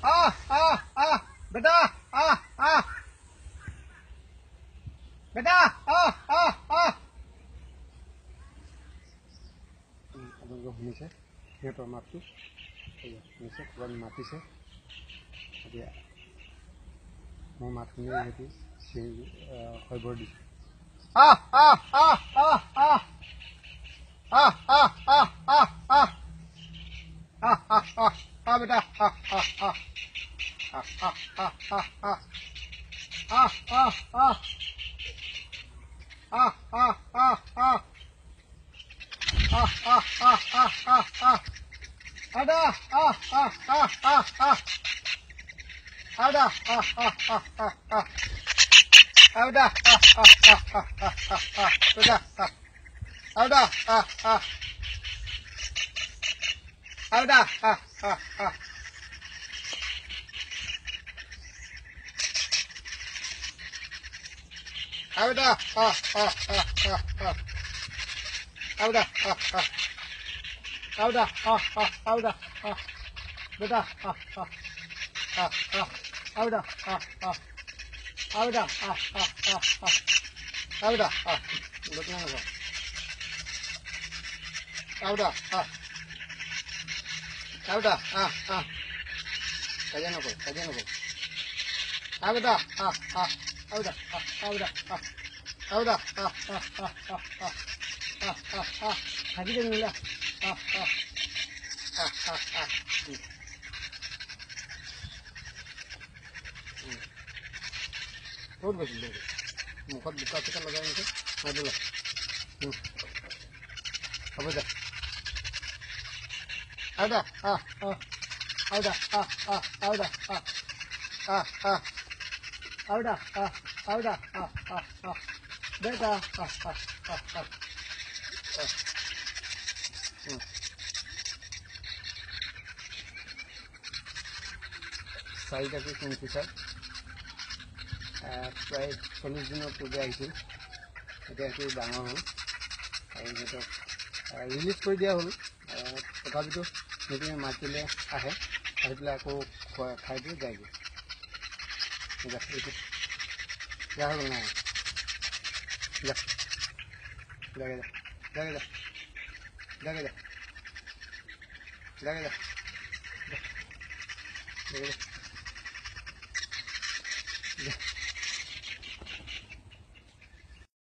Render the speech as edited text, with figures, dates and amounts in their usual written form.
बेटा बेटा আপোনালোকে শুনিছে সিহঁতৰ মাতটো শুনিছে ক'ৰবাত মাতিছে এতিয়া মোৰ মাত শুনি সিহঁতি খবৰ দিছে बेटा बहुत बेसि मुखत बुका चुका लगाई निके मारिला अब जा आउदा आउदा आउदा आउदा आउदा बेटा साइड के किंग फिशर प्राय 40 दिনৰ পূৰ্বে আহিছিল এতিয়া একটু ডাঙৰ হ'ল আৰু সিহঁতক ৰিলিজ কৰি দিয়া হ'ল তথাপিতো সিহঁতে মাতিলে আহে আহি পেলাই আকৌ খাই দিয়ে যায়গৈ যা হ'ল নাই যা যাগে যা যাগে যা যাগে যা যাগে যা যাগে যা